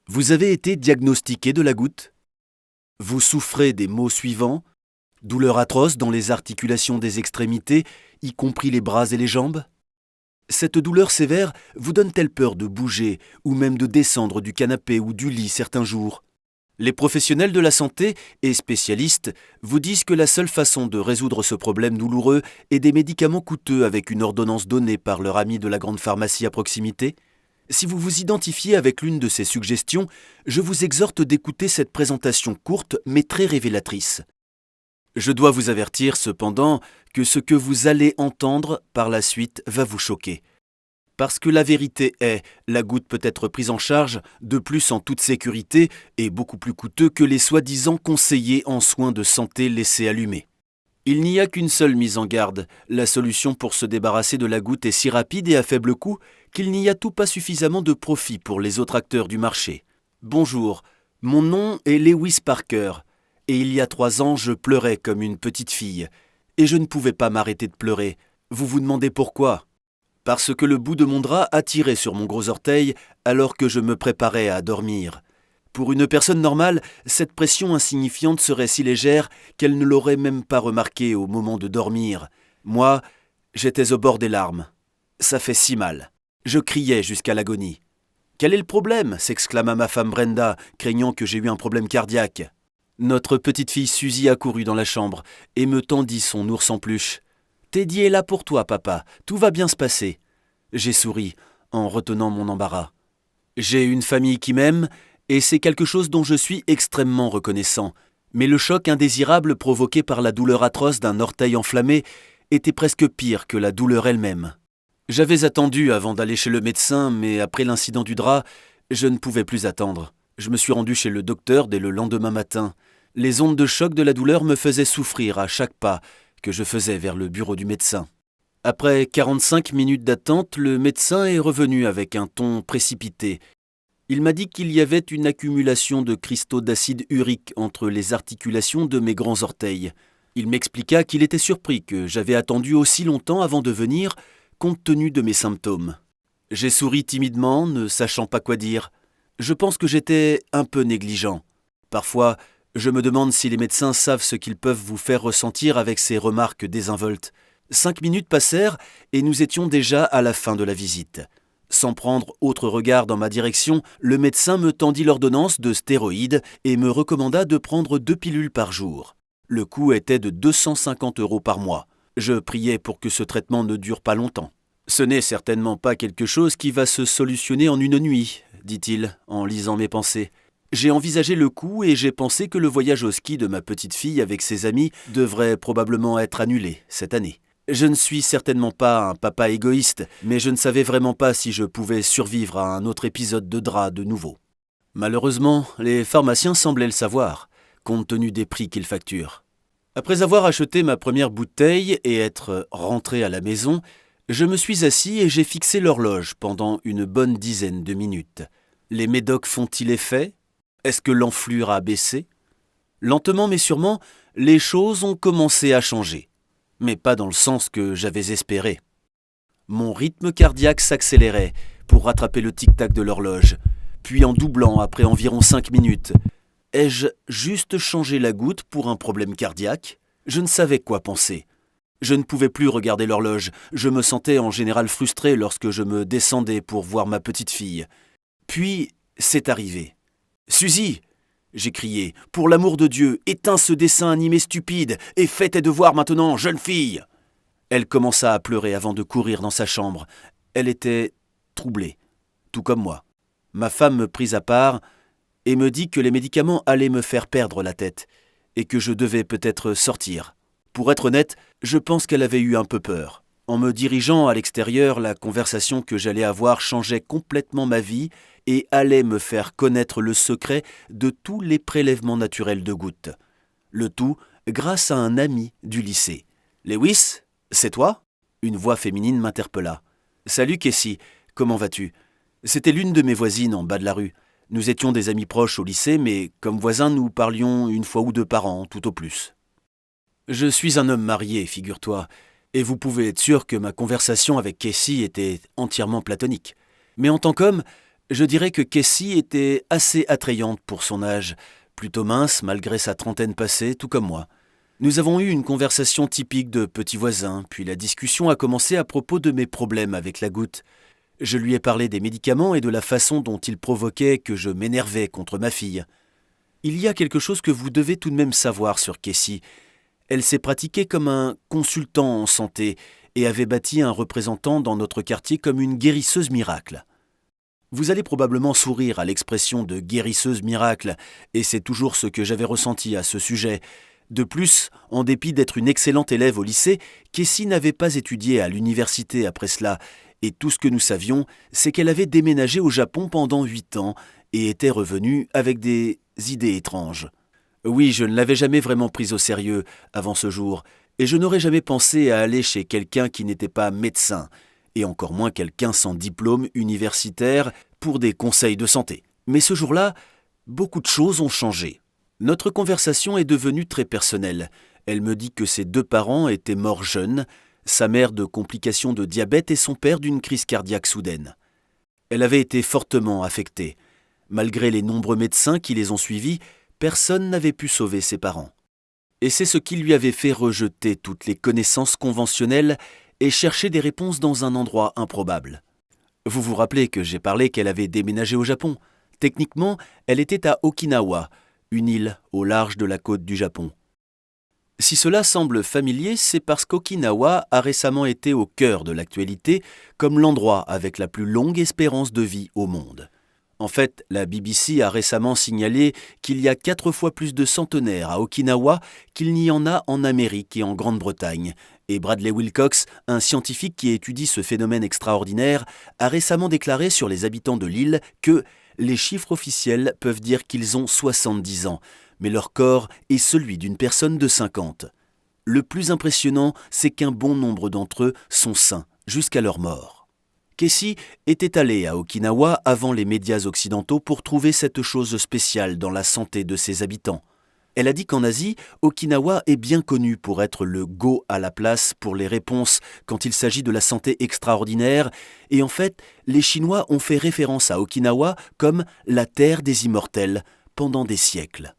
Vous avez été diagnostiqué de la goutte? Vous souffrez des maux suivants: douleurs atroces dans les articulations des extrémités, y compris les bras et les jambes? Cette douleur sévère vous donne-t-elle peur de bouger ou même de descendre du canapé ou du lit certains jours? Les professionnels de la santé et spécialistes vous disent que la seule façon de résoudre ce problème douloureux est des médicaments coûteux avec une ordonnance donnée par leur ami de la grande pharmacie à proximité. Si vous vous identifiez avec l'une de ces suggestions, je vous exhorte d'écouter cette présentation courte mais très révélatrice. Je dois vous avertir cependant que ce que vous allez entendre par la suite va vous choquer. Parce que la vérité est, la goutte peut être prise en charge, de plus en toute sécurité, et beaucoup plus coûteux que les soi-disant conseillers en soins de santé laissés allumer. Il n'y a qu'une seule mise en garde. La solution pour se débarrasser de la goutte est si rapide et à faible coût qu'il n'y a tout pas suffisamment de profit pour les autres acteurs du marché. Bonjour, mon nom est Lewis Parker, et il y a 3 ans, je pleurais comme une petite fille. Et je ne pouvais pas m'arrêter de pleurer. Vous vous demandez pourquoi ? Parce que le bout de mon drap attirait sur mon gros orteil alors que je me préparais à dormir. Pour une personne normale, cette pression insignifiante serait si légère qu'elle ne l'aurait même pas remarquée au moment de dormir. Moi, j'étais au bord des larmes. Ça fait si mal. Je criais jusqu'à l'agonie. « Quel est le problème ?» s'exclama ma femme Brenda, craignant que j'ai eu un problème cardiaque. Notre petite fille Suzy accourut dans la chambre et me tendit son ours en peluche. « Teddy est là pour toi, papa. Tout va bien se passer. » J'ai souri en retenant mon embarras. J'ai une famille qui m'aime et c'est quelque chose dont je suis extrêmement reconnaissant. Mais le choc indésirable provoqué par la douleur atroce d'un orteil enflammé était presque pire que la douleur elle-même. J'avais attendu avant d'aller chez le médecin, mais après l'incident du drap, je ne pouvais plus attendre. Je me suis rendu chez le docteur dès le lendemain matin. Les ondes de choc de la douleur me faisaient souffrir à chaque pas que je faisais vers le bureau du médecin. Après 45 minutes d'attente, le médecin est revenu avec un ton précipité. Il m'a dit qu'il y avait une accumulation de cristaux d'acide urique entre les articulations de mes grands orteils. Il m'expliqua qu'il était surpris que j'avais attendu aussi longtemps avant de venir, compte tenu de mes symptômes. J'ai souri timidement, ne sachant pas quoi dire. Je pense que j'étais un peu négligent. Parfois, je me demande si les médecins savent ce qu'ils peuvent vous faire ressentir avec ces remarques désinvoltes. 5 minutes passèrent et nous étions déjà à la fin de la visite. Sans prendre autre regard dans ma direction, le médecin me tendit l'ordonnance de stéroïdes et me recommanda de prendre 2 pilules par jour. Le coût était de 250 € par mois. Je priais pour que ce traitement ne dure pas longtemps. « Ce n'est certainement pas quelque chose qui va se solutionner en une nuit, » dit-il en lisant mes pensées. J'ai envisagé le coup et j'ai pensé que le voyage au ski de ma petite fille avec ses amis devrait probablement être annulé cette année. Je ne suis certainement pas un papa égoïste, mais je ne savais vraiment pas si je pouvais survivre à un autre épisode de drap de nouveau. Malheureusement, les pharmaciens semblaient le savoir, compte tenu des prix qu'ils facturent. Après avoir acheté ma première bouteille et être rentré à la maison, je me suis assis et j'ai fixé l'horloge pendant une bonne dizaine de minutes. Les médocs font-ils effet ? Est-ce que l'enflure a baissé ? Lentement mais sûrement, les choses ont commencé à changer. Mais pas dans le sens que j'avais espéré. Mon rythme cardiaque s'accélérait pour rattraper le tic-tac de l'horloge, puis en doublant après environ 5 minutes. Ai-je juste changé la goutte pour un problème cardiaque ? Je ne savais quoi penser. Je ne pouvais plus regarder l'horloge. Je me sentais en général frustré lorsque je me descendais pour voir ma petite fille. Puis, c'est arrivé. « Suzy !» j'ai crié. « Pour l'amour de Dieu, éteins ce dessin animé stupide et fais tes devoirs maintenant, jeune fille !» Elle commença à pleurer avant de courir dans sa chambre. Elle était troublée, tout comme moi. Ma femme me prit à part et me dit que les médicaments allaient me faire perdre la tête et que je devais peut-être sortir. Pour être honnête, je pense qu'elle avait eu un peu peur. En me dirigeant à l'extérieur, la conversation que j'allais avoir changeait complètement ma vie et allait me faire connaître le secret de tous les prélèvements naturels de gouttes. Le tout grâce à un ami du lycée. « Lewis, c'est toi ?» Une voix féminine m'interpella. « Salut Cassie, comment vas-tu ?» C'était l'une de mes voisines en bas de la rue. Nous étions des amis proches au lycée, mais comme voisins, nous parlions 1 fois ou 2 par an, tout au plus. Je suis un homme marié, figure-toi, et vous pouvez être sûr que ma conversation avec Cassie était entièrement platonique. Mais en tant qu'homme, Je dirais que Cassie était assez attrayante pour son âge, plutôt mince malgré sa trentaine passée, tout comme moi. Nous avons eu une conversation typique de petits voisins, puis la discussion a commencé à propos de mes problèmes avec la goutte. Je lui ai parlé des médicaments et de la façon dont ils provoquaient que je m'énervais contre ma fille. Il y a quelque chose que vous devez tout de même savoir sur Cassie. Elle s'est pratiquée comme un consultant en santé et avait bâti un représentant dans notre quartier comme une guérisseuse miracle. Vous allez probablement sourire à l'expression de guérisseuse miracle, et c'est toujours ce que j'avais ressenti à ce sujet. De plus, en dépit d'être une excellente élève au lycée, Cassie n'avait pas étudié à l'université après cela, et tout ce que nous savions, c'est qu'elle avait déménagé au Japon pendant 8 ans et était revenue avec des idées étranges. Oui, je ne l'avais jamais vraiment prise au sérieux avant ce jour, et je n'aurais jamais pensé à aller chez quelqu'un qui n'était pas médecin, et encore moins quelqu'un sans diplôme universitaire pour des conseils de santé. Mais ce jour-là, beaucoup de choses ont changé. Notre conversation est devenue très personnelle. Elle me dit que ses 2 parents étaient morts jeunes, sa mère de complications de diabète et son père d'une crise cardiaque soudaine. Elle avait été fortement affectée. Malgré les nombreux médecins qui les ont suivis, personne n'avait pu sauver ses parents. Et c'est ce qui lui avait fait rejeter toutes les connaissances conventionnelles et chercher des réponses dans un endroit improbable. Vous vous rappelez que j'ai parlé qu'elle avait déménagé au Japon. Techniquement, elle était à Okinawa, une île au large de la côte du Japon. Si cela semble familier, c'est parce qu'Okinawa a récemment été au cœur de l'actualité comme l'endroit avec la plus longue espérance de vie au monde. En fait, la BBC a récemment signalé qu'il y a 4 fois plus de centenaires à Okinawa qu'il n'y en a en Amérique et en Grande-Bretagne. Et Bradley Wilcox, un scientifique qui étudie ce phénomène extraordinaire, a récemment déclaré sur les habitants de l'île que les chiffres officiels peuvent dire qu'ils ont 70 ans, mais leur corps est celui d'une personne de 50. Le plus impressionnant, c'est qu'un bon nombre d'entre eux sont sains jusqu'à leur mort. Cassie était allée à Okinawa avant les médias occidentaux pour trouver cette chose spéciale dans la santé de ses habitants. Elle a dit qu'en Asie, Okinawa est bien connu pour être le go à la place pour les réponses quand il s'agit de la santé extraordinaire, et en fait, les Chinois ont fait référence à Okinawa comme la terre des immortels pendant des siècles.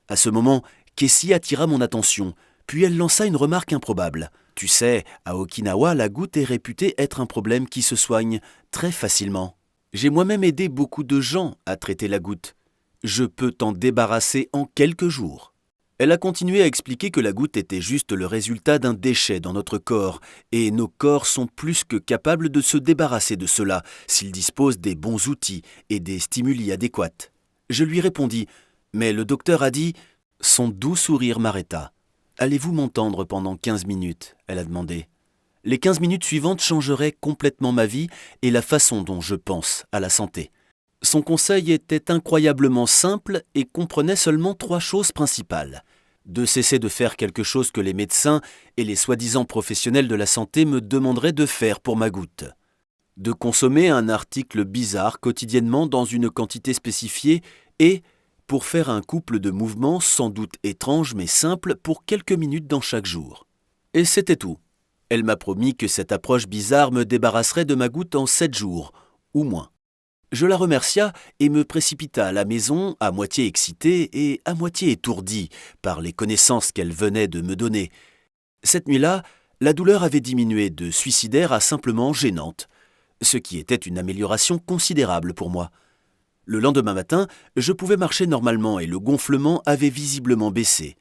À ce moment, Cassie attira mon attention, puis elle lança une remarque improbable. Tu sais, à Okinawa, la goutte est réputée être un problème qui se soigne très facilement. J'ai moi-même aidé beaucoup de gens à traiter la goutte. Je peux t'en débarrasser en quelques jours. Elle a continué à expliquer que la goutte était juste le résultat d'un déchet dans notre corps, et nos corps sont plus que capables de se débarrasser de cela s'ils disposent des bons outils et des stimuli adéquats. Je lui répondis, mais le docteur a dit... Son doux sourire m'arrêta. « Allez-vous m'entendre pendant 15 minutes ?» elle a demandé. Les 15 minutes suivantes changeraient complètement ma vie et la façon dont je pense à la santé. Son conseil était incroyablement simple et comprenait seulement 3 choses principales. De cesser de faire quelque chose que les médecins et les soi-disant professionnels de la santé me demanderaient de faire pour ma goutte. De consommer un article bizarre quotidiennement dans une quantité spécifiée et... pour faire un couple de mouvements sans doute étranges mais simples pour quelques minutes dans chaque jour. Et c'était tout. Elle m'a promis que cette approche bizarre me débarrasserait de ma goutte en 7 jours, ou moins. Je la remercia et me précipita à la maison, à moitié excité et à moitié étourdi par les connaissances qu'elle venait de me donner. Cette nuit-là, la douleur avait diminué de suicidaire à simplement gênante, ce qui était une amélioration considérable pour moi. Le lendemain matin, je pouvais marcher normalement et le gonflement avait visiblement baissé.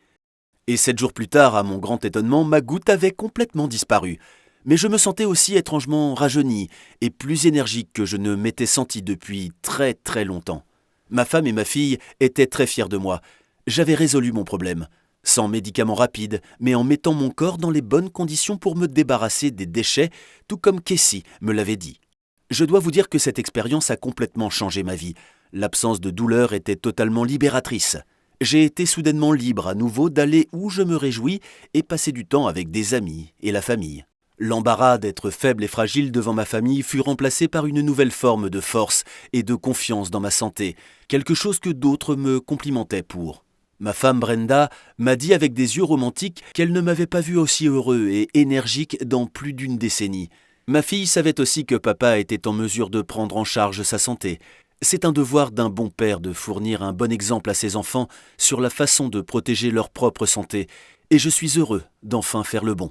Et 7 jours plus tard, à mon grand étonnement, ma goutte avait complètement disparu. Mais je me sentais aussi étrangement rajeuni et plus énergique que je ne m'étais senti depuis très très longtemps. Ma femme et ma fille étaient très fiers de moi. J'avais résolu mon problème, sans médicaments rapides, mais en mettant mon corps dans les bonnes conditions pour me débarrasser des déchets, tout comme Cassie me l'avait dit. Je dois vous dire que cette expérience a complètement changé ma vie. L'absence de douleur était totalement libératrice. J'ai été soudainement libre à nouveau d'aller où je me réjouis et passer du temps avec des amis et la famille. L'embarras d'être faible et fragile devant ma famille fut remplacé par une nouvelle forme de force et de confiance dans ma santé, quelque chose que d'autres me complimentaient pour. Ma femme Brenda m'a dit avec des yeux romantiques qu'elle ne m'avait pas vu aussi heureux et énergique dans plus d'une décennie. Ma fille savait aussi que papa était en mesure de prendre en charge sa santé. C'est un devoir d'un bon père de fournir un bon exemple à ses enfants sur la façon de protéger leur propre santé, et je suis heureux d'enfin faire le bon.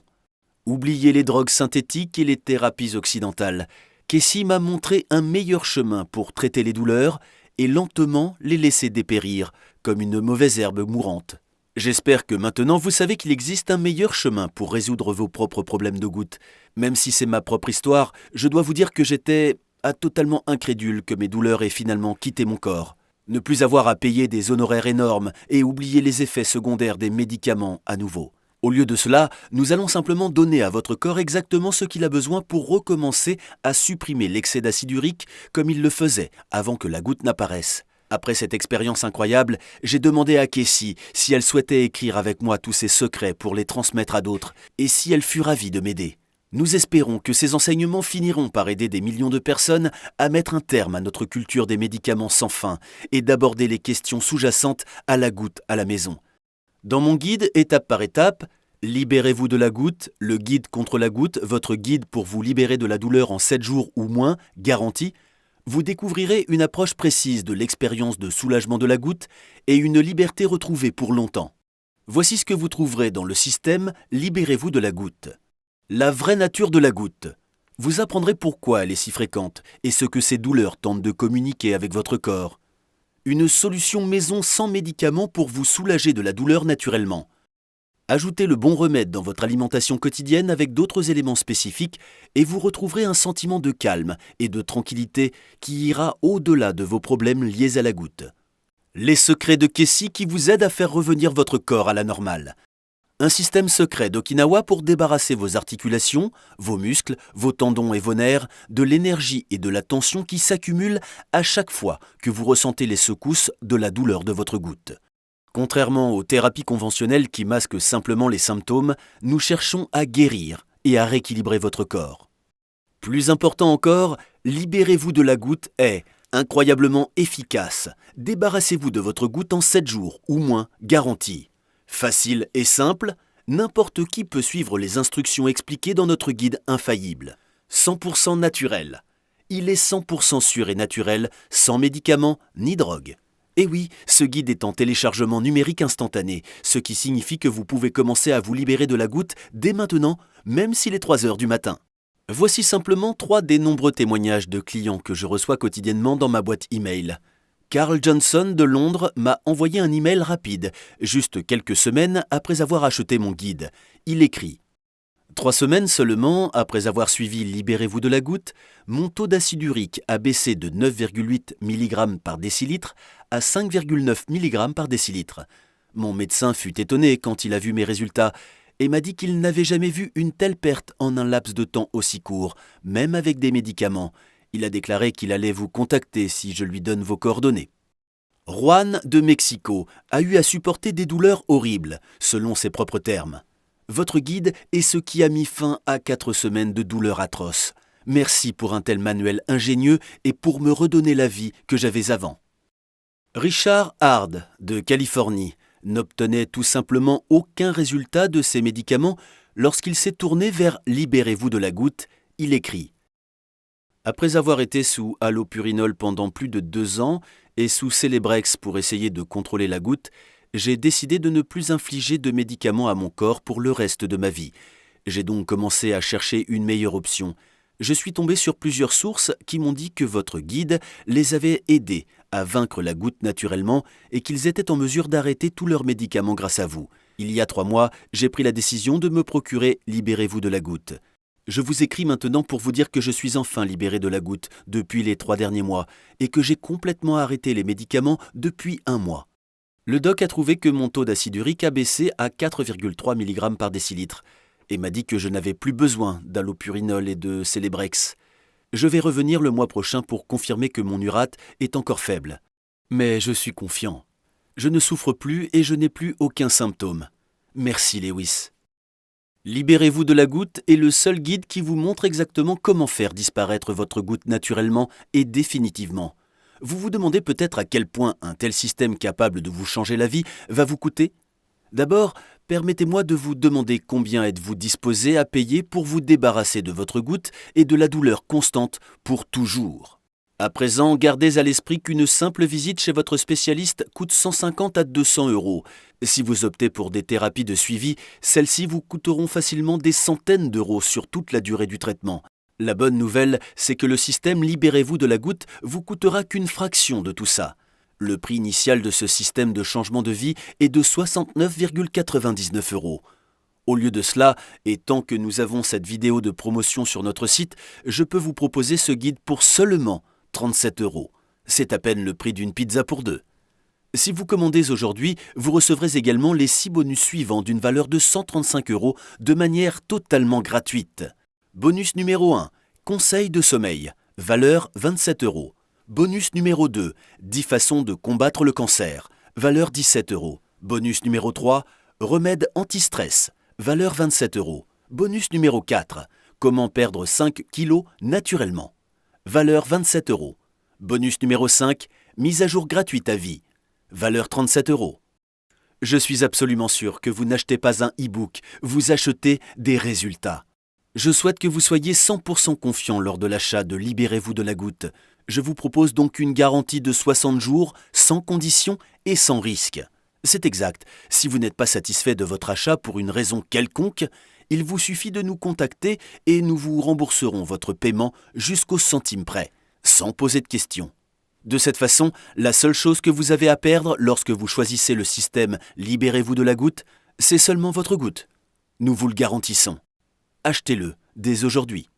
Oubliez les drogues synthétiques et les thérapies occidentales. Casey m'a montré un meilleur chemin pour traiter les douleurs et lentement les laisser dépérir, comme une mauvaise herbe mourante. J'espère que maintenant vous savez qu'il existe un meilleur chemin pour résoudre vos propres problèmes de goutte. Même si c'est ma propre histoire, je dois vous dire que j'étais totalement incrédule que mes douleurs aient finalement quitté mon corps. Ne plus avoir à payer des honoraires énormes et oublier les effets secondaires des médicaments à nouveau. Au lieu de cela, nous allons simplement donner à votre corps exactement ce qu'il a besoin pour recommencer à supprimer l'excès d'acide urique comme il le faisait avant que la goutte n'apparaisse. Après cette expérience incroyable, j'ai demandé à Casey si elle souhaitait écrire avec moi tous ses secrets pour les transmettre à d'autres et si elle fut ravie de m'aider. Nous espérons que ces enseignements finiront par aider des millions de personnes à mettre un terme à notre culture des médicaments sans fin et d'aborder les questions sous-jacentes à la goutte à la maison. Dans mon guide, étape par étape, Libérez-vous de la goutte, le guide contre la goutte, votre guide pour vous libérer de la douleur en 7 jours ou moins, garanti, vous découvrirez une approche précise de l'expérience de soulagement de la goutte et une liberté retrouvée pour longtemps. Voici ce que vous trouverez dans le système Libérez-vous de la goutte. La vraie nature de la goutte. Vous apprendrez pourquoi elle est si fréquente et ce que ces douleurs tentent de communiquer avec votre corps. Une solution maison sans médicaments pour vous soulager de la douleur naturellement. Ajoutez le bon remède dans votre alimentation quotidienne avec d'autres éléments spécifiques et vous retrouverez un sentiment de calme et de tranquillité qui ira au-delà de vos problèmes liés à la goutte. Les secrets de Casey qui vous aident à faire revenir votre corps à la normale. Un système secret d'Okinawa pour débarrasser vos articulations, vos muscles, vos tendons et vos nerfs de l'énergie et de la tension qui s'accumulent à chaque fois que vous ressentez les secousses de la douleur de votre goutte. Contrairement aux thérapies conventionnelles qui masquent simplement les symptômes, nous cherchons à guérir et à rééquilibrer votre corps. Plus important encore, libérez-vous de la goutte est incroyablement efficace. Débarrassez-vous de votre goutte en 7 jours ou moins, garanti. Facile et simple, n'importe qui peut suivre les instructions expliquées dans notre guide infaillible. 100% naturel. Il est 100% sûr et naturel, sans médicaments ni drogue. Et oui, ce guide est en téléchargement numérique instantané, ce qui signifie que vous pouvez commencer à vous libérer de la goutte dès maintenant, même s'il est 3 heures du matin. Voici simplement 3 des nombreux témoignages de clients que je reçois quotidiennement dans ma boîte email. Carl Johnson de Londres m'a envoyé un email rapide, juste quelques semaines après avoir acheté mon guide. Il écrit « 3 semaines seulement après avoir suivi Libérez-vous de la goutte, mon taux d'acide urique a baissé de 9,8 mg par décilitre à 5,9 mg par décilitre. Mon médecin fut étonné quand il a vu mes résultats et m'a dit qu'il n'avait jamais vu une telle perte en un laps de temps aussi court, même avec des médicaments. Il a déclaré qu'il allait vous contacter si je lui donne vos coordonnées. » Juan de Mexico a eu à supporter des douleurs horribles, selon ses propres termes. Votre guide est ce qui a mis fin à 4 semaines de douleurs atroces. Merci pour un tel manuel ingénieux et pour me redonner la vie que j'avais avant. Richard Hard, de Californie, n'obtenait tout simplement aucun résultat de ses médicaments lorsqu'il s'est tourné vers Libérez-vous de la goutte. Il écrit « Après avoir été sous allopurinol pendant plus de 2 ans et sous Celebrex pour essayer de contrôler la goutte, j'ai décidé de ne plus infliger de médicaments à mon corps pour le reste de ma vie. J'ai donc commencé à chercher une meilleure option. Je suis tombé sur plusieurs sources qui m'ont dit que votre guide les avait aidés à vaincre la goutte naturellement et qu'ils étaient en mesure d'arrêter tous leurs médicaments grâce à vous. Il y a 3 mois, j'ai pris la décision de me procurer Libérez-vous de la goutte. Je vous écris maintenant pour vous dire que je suis enfin libéré de la goutte depuis les 3 derniers mois et que j'ai complètement arrêté les médicaments depuis 1 mois. Le doc a trouvé que mon taux d'acide urique a baissé à 4,3 mg par décilitre et m'a dit que je n'avais plus besoin d'allopurinol et de Celebrex. Je vais revenir le mois prochain pour confirmer que mon urate est encore faible. Mais je suis confiant. Je ne souffre plus et je n'ai plus aucun symptôme. Merci Lewis. Libérez-vous de la goutte est le seul guide qui vous montre exactement comment faire disparaître votre goutte naturellement et définitivement. Vous vous demandez peut-être à quel point un tel système capable de vous changer la vie va vous coûter ? D'abord, permettez-moi de vous demander combien êtes-vous disposé à payer pour vous débarrasser de votre goutte et de la douleur constante pour toujours. À présent, gardez à l'esprit qu'une simple visite chez votre spécialiste coûte 150 à 200 €. Si vous optez pour des thérapies de suivi, celles-ci vous coûteront facilement des centaines d'euros sur toute la durée du traitement. La bonne nouvelle, c'est que le système Libérez-vous de la goutte vous coûtera qu'une fraction de tout ça. Le prix initial de ce système de changement de vie est de 69,99 €. Au lieu de cela, et tant que nous avons cette vidéo de promotion sur notre site, je peux vous proposer ce guide pour seulement 37 €. C'est à peine le prix d'une pizza pour deux. Si vous commandez aujourd'hui, vous recevrez également les 6 bonus suivants d'une valeur de 135 € de manière totalement gratuite. Bonus numéro 1, conseil de sommeil, valeur 27 €. Bonus numéro 2, 10 façons de combattre le cancer, valeur 17 €. Bonus numéro 3, remède anti-stress, valeur 27 €. Bonus numéro 4, comment perdre 5 kilos naturellement, valeur 27 €. Bonus numéro 5, mise à jour gratuite à vie, valeur 37 €. Je suis absolument sûr que vous n'achetez pas un e-book, vous achetez des résultats. Je souhaite que vous soyez 100% confiant lors de l'achat de Libérez-vous de la goutte. Je vous propose donc une garantie de 60 jours, sans condition et sans risque. C'est exact, si vous n'êtes pas satisfait de votre achat pour une raison quelconque, il vous suffit de nous contacter et nous vous rembourserons votre paiement jusqu'au centime près, sans poser de questions. De cette façon, la seule chose que vous avez à perdre lorsque vous choisissez le système Libérez-vous de la goutte, c'est seulement votre goutte. Nous vous le garantissons. Achetez-le dès aujourd'hui.